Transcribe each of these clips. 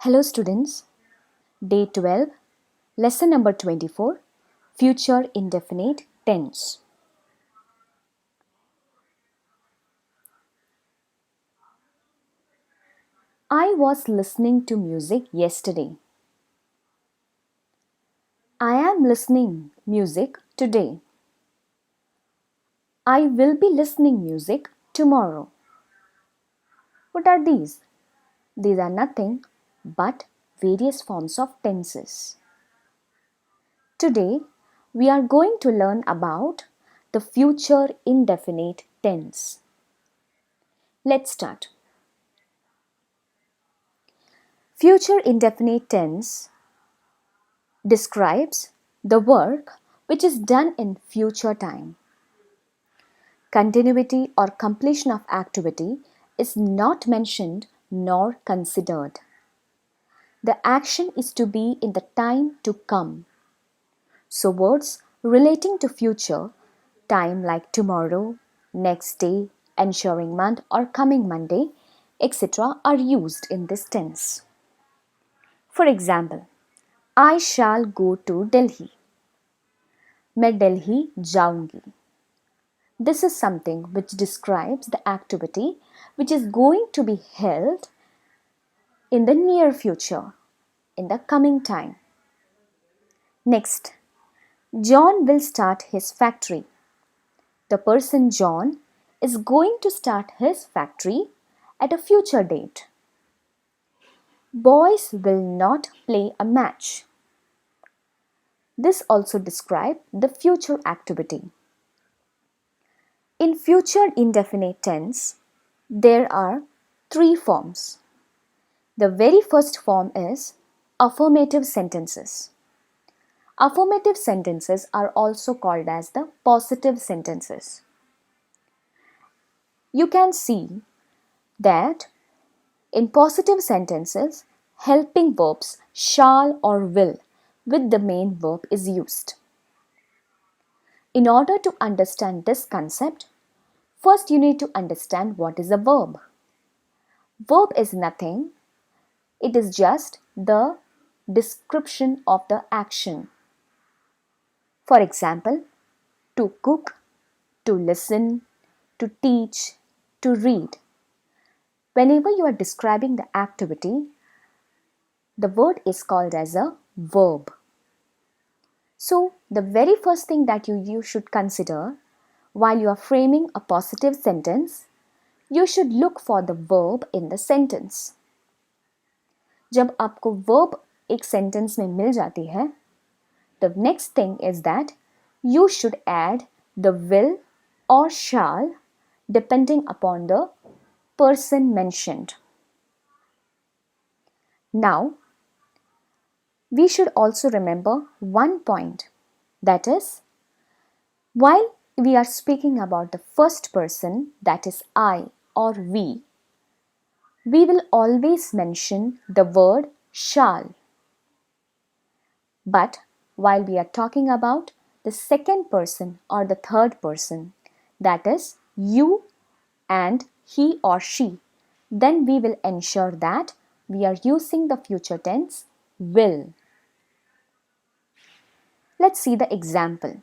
Hello students, day 12, lesson number 24, future indefinite tense. I was listening to music yesterday. I am listening music today. I will be listening music tomorrow. What are these? These are nothing but various forms of tenses. Today, we are going to learn about the future indefinite tense. Let's start. Future indefinite tense describes the work which is done in future time. Continuity or completion of activity is not mentioned nor considered. The action is to be in the time to come. So words relating to future time like tomorrow, next day, ensuing month or coming Monday, etc. are used in this tense. For example, I shall go to Delhi. मैं दिल्ली जाऊंगी. This is something which describes the activity which is going to be held in the near future, in the coming time. Next, John will start his factory. The person John is going to start his factory at a future date. Boys will not play a match. This also describes the future activity. In future indefinite tense, there are three forms. The very first form is affirmative sentences. Affirmative sentences are also called as the positive sentences. You can see that in positive sentences, helping verbs shall or will with the main verb is used. In order to understand this concept, first you need to understand what is a verb. Verb is nothing. It is just the description of the action. For example, to cook, to listen, to teach, to read. Whenever you are describing the activity, the word is called as a verb. So, the very first thing that you should consider while you are framing a positive sentence, you should look for the verb in the sentence. जब आपको verb एक sentence में मिल जाती है, the next thing is that you should add the will or shall depending upon the person mentioned. Now, we should also remember one point, that is, while we are speaking about the first person, that is I or we will always mention the word shall. But while we are talking about the second person or the third person, that is you and he or she, then we will ensure that we are using the future tense will. Let's see the example.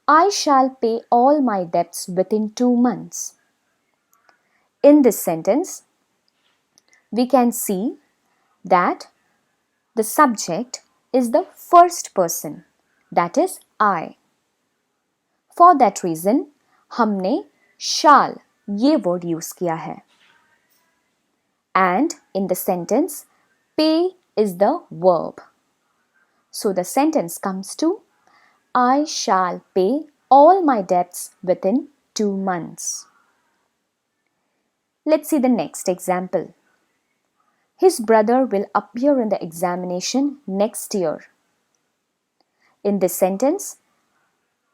I shall pay all my debts within 2 months. In this sentence, we can see that the subject is the first person, that is I. For that reason, हमने shall ये word use किया है. And in the sentence, pay is the verb. So the sentence comes to, I shall pay all my debts within 2 months. Let's see the next example. His brother will appear in the examination next year. In this sentence,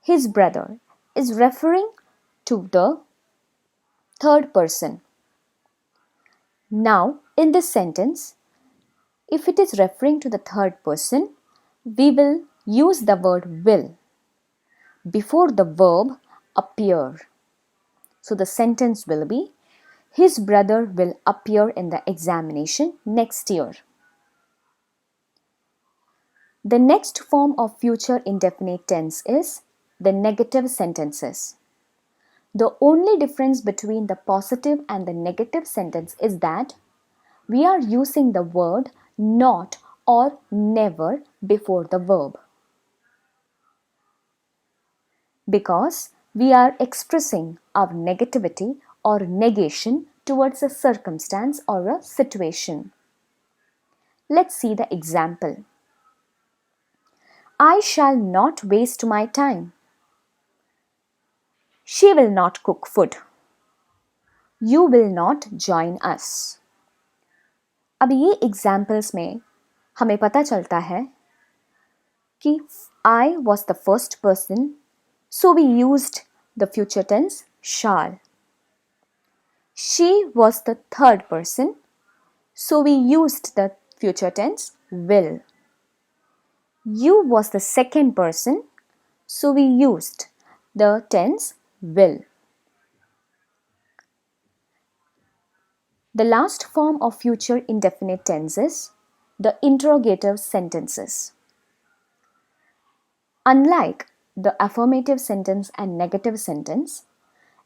his brother is referring to the third person. Now, in this sentence, if it is referring to the third person, we will use the word will before the verb appear. So the sentence will be, His brother will appear in the examination next year. The next form of future indefinite tense is the negative sentences. The only difference between the positive and the negative sentence is that we are using the word not or never before the verb, because we are expressing our negativity or negation towards a circumstance or a situation. Let's see the example. I shall not waste my time. She will not cook food. You will not join us. अब ये examples में हमें पता चलता है कि I was the first person, so we used the future tense shall. She was the third person, so we used the future tense will. You was the second person, so we used the tense will. The last form of future indefinite tense is the interrogative sentences. Unlike the affirmative sentence and negative sentence,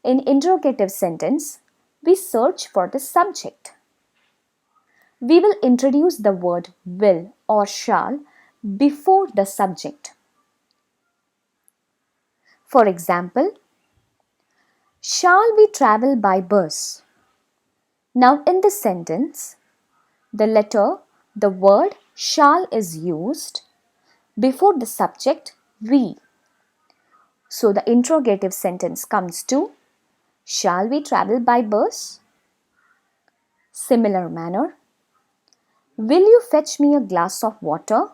in interrogative sentence, we search for the subject. We will introduce the word will or shall before the subject. For example, shall we travel by bus? Now in this sentence, the word shall is used before the subject we. So the interrogative sentence comes to, shall we travel by bus? Similar manner, will you fetch me a glass of water?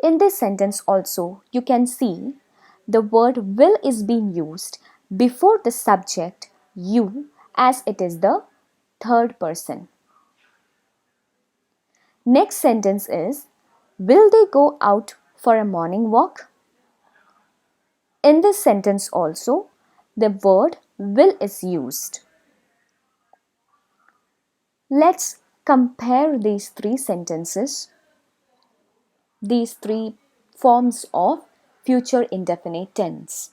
In this sentence also, you can see the word will is being used before the subject you, as it is the third person. Next sentence is, will they go out for a morning walk? In this sentence also, the word will is used. Let's compare these three sentences, these three forms of future indefinite tense.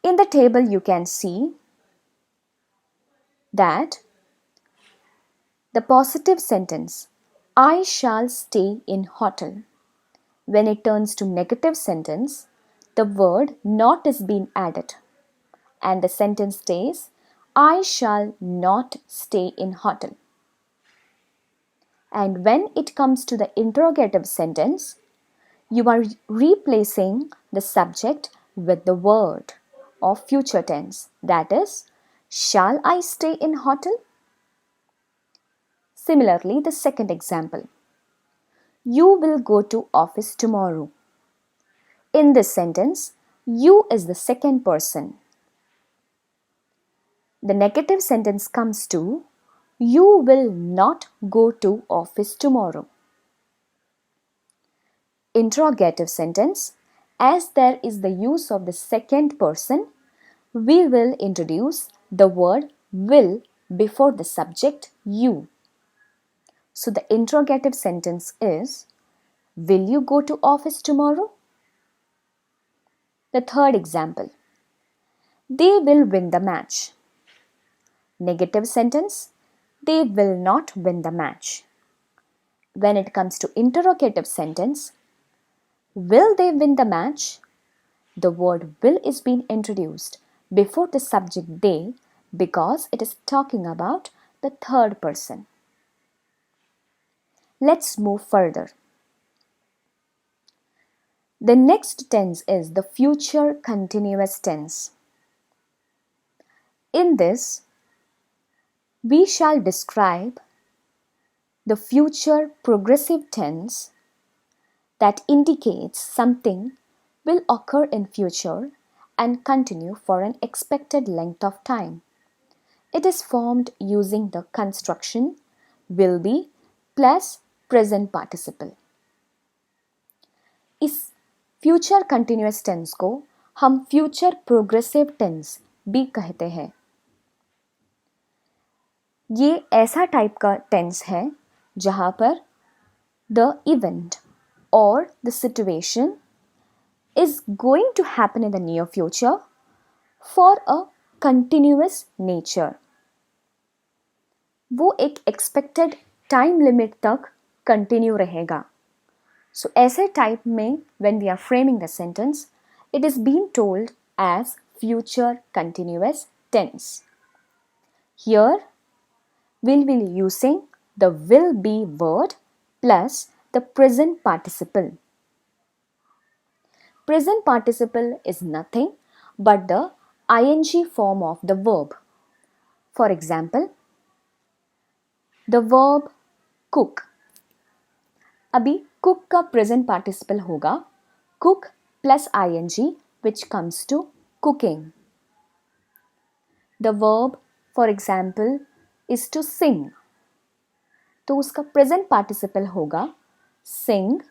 In the table, you can see that the positive sentence, I shall stay in hotel. When it turns to negative sentence, the word not is being added and the sentence stays, I shall not stay in hotel. And when it comes to the interrogative sentence, you are replacing the subject with the word of future tense, that is, shall I stay in hotel? Similarly, the second example, you will go to office tomorrow. In this sentence, you is the second person. The negative sentence comes to, you will not go to office tomorrow. Interrogative sentence, as there is the use of the second person, we will introduce the word will before the subject you. So the interrogative sentence is, will you go to office tomorrow? The third example, they will win the match. Negative sentence, they will not win the match. When it comes to interrogative sentence, will they win the match? The word will is being introduced before the subject they because it is talking about the third person. Let's move further. The next tense is the future continuous tense. In this, we shall describe the future progressive tense that indicates something will occur in future and continue for an expected length of time. It is formed using the construction will be plus present participle. इस future continuous tense को हम future progressive tense भी कहते हैं. ये ऐसा type का tense है जहाँ पर the event or the situation is going to happen in the near future for a continuous nature. वो एक expected time limit तक continue रहेगा. So ऐसे type में when we are framing the sentence, it is being told as future continuous tense. Here we'll be using the will be word plus the present participle. Present participle is nothing but the ing form of the verb. For example, the verb cook. अभी cook का present participle होगा cook plus ing which comes to cooking. The verb, for example, is to sing. तो उसका present participle होगा sing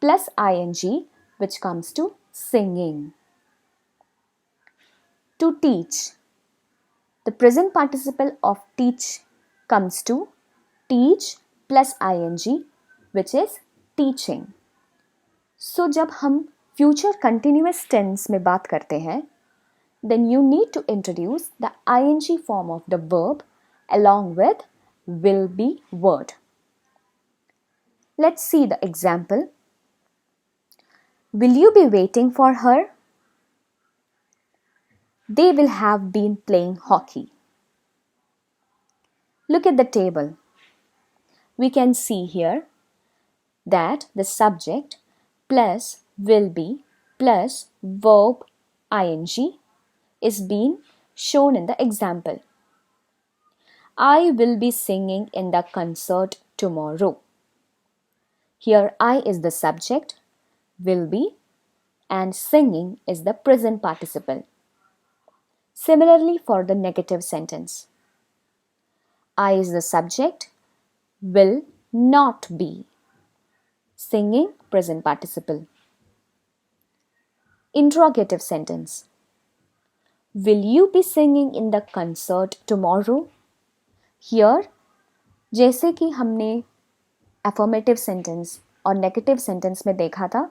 plus ing which comes to singing. To teach. The present participle of teach comes to teach plus ing which is teaching. So जब हम future continuous tense में बात करते हैं, then you need to introduce the ing form of the verb along with will be word. Let's see the example. Will you be waiting for her? They will have been playing hockey. Look at the table. We can see here that the subject plus will be plus verb ing is being shown in the example. I will be singing in the concert tomorrow. Here I is the subject, will be, and singing is the present participle. Similarly for the negative sentence. I is the subject, will not be. Singing present participle. Interrogative sentence. Will you be singing in the concert tomorrow? Here, जैसे कि हमने affirmative sentence और negative sentence में देखा था,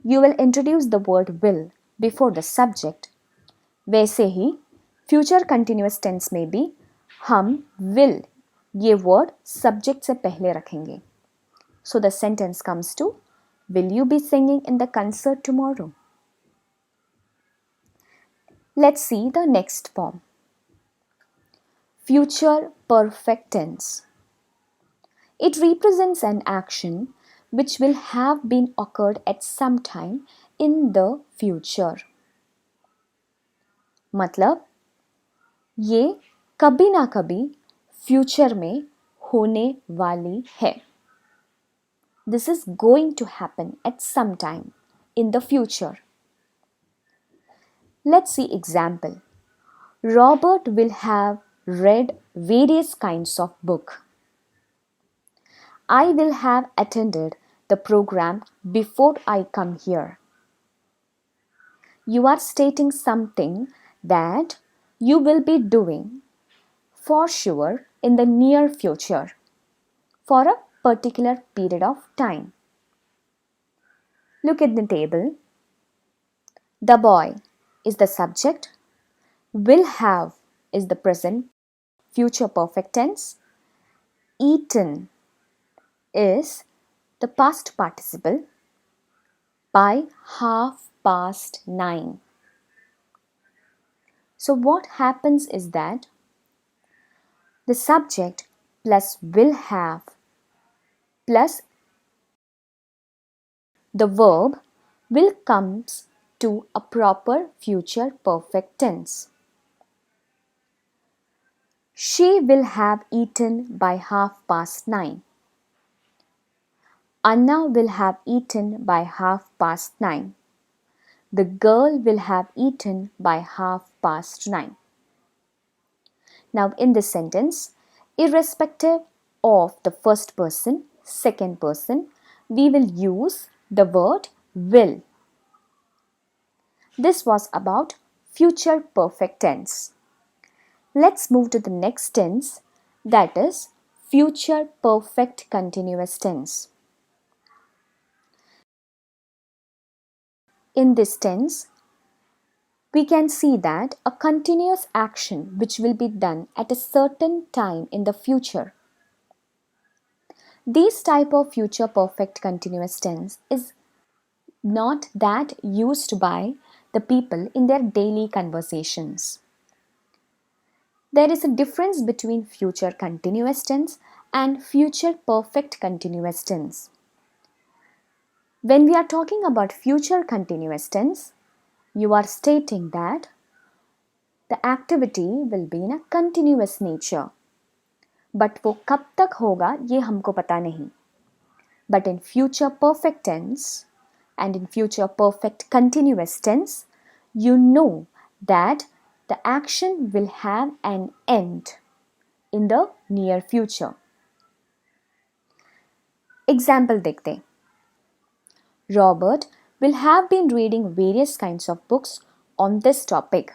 you will introduce the word will before the subject. वैसे ही future continuous tense में भी हम will ये word subject से पहले रखेंगे. So the sentence comes to, will you be singing in the concert tomorrow? Let's see the next form. Future perfect tense. It represents an action which will have been occurred at some time in the future. मतलब ये कभी ना कभी future में होने वाली है. This is going to happen at some time in the future. Let's see example. Robert will have read various kinds of book. I will have attended the program before I come here. You are stating something that you will be doing for sure in the near future for a particular period of time. Look at the table. The boy is the subject. Will have is the present future perfect tense. Eaten is the past participle. By 9:30. So what happens is that the subject plus will have plus the verb will comes to a proper future perfect tense. She will have eaten by 9:30. Anna will have eaten by 9:30. The girl will have eaten by 9:30. Now in this sentence, irrespective of the first person, second person, we will use the word will. This was about future perfect tense. Let's move to the next tense, that is future perfect continuous tense. In this tense, we can see that a continuous action which will be done at a certain time in the future. This type of future perfect continuous tense is not that used by the people in their daily conversations. There is a difference between future continuous tense and future perfect continuous tense. When we are talking about future continuous tense, you are stating that the activity will be in a continuous nature. But वो कब तक होगा ये हमको पता नहीं. But in future perfect tense and in future perfect continuous tense, you know that the action will have an end in the near future. Example देखते हैं. Robert will have been reading various kinds of books on this topic.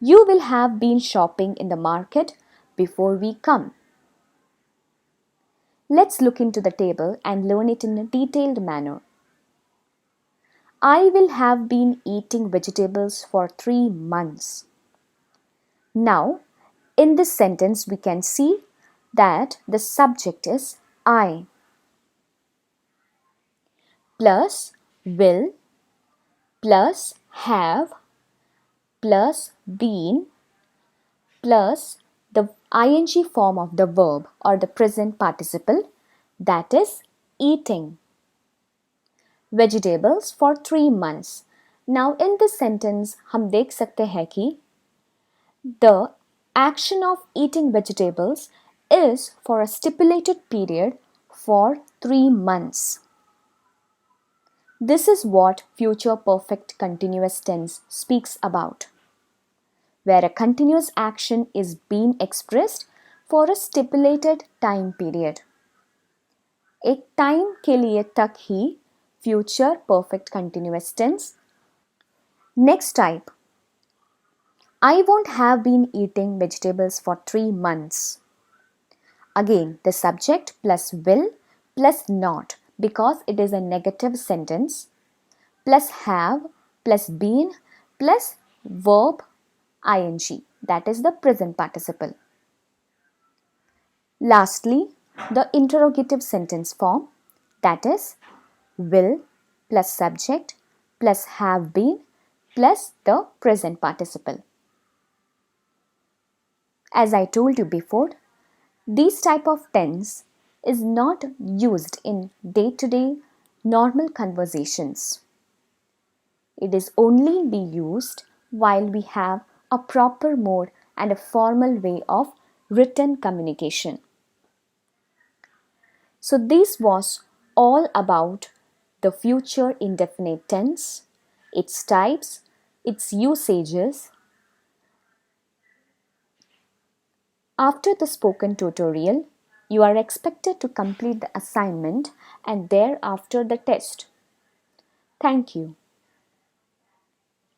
You will have been shopping in the market before we come. Let's look into the table and learn it in a detailed manner. I will have been eating vegetables for 3 months. Now, in this sentence, we can see that the subject is I plus will plus have plus been plus the ing form of the verb or the present participle, that is eating vegetables for 3 months. Now in this sentence हम देख सकते हैं कि the action of eating vegetables is for a stipulated period for 3 months. This is what future perfect continuous tense speaks about, where a continuous action is being expressed for a stipulated time period. एक time के लिए तक ही future perfect continuous tense. Next type, I won't have been eating vegetables for 3 months. Again, the subject plus will plus not because it is a negative sentence plus have plus been plus verb ing, that is the present participle. Lastly, the interrogative sentence form, that is will plus subject plus have been plus the present participle. As I told you before, this type of tense is not used in day-to-day normal conversations. It is only be used while we have a proper mode and a formal way of written communication. So this was all about the future indefinite tense, its types, its usages. After the spoken tutorial, you are expected to complete the assignment and thereafter the test. Thank you.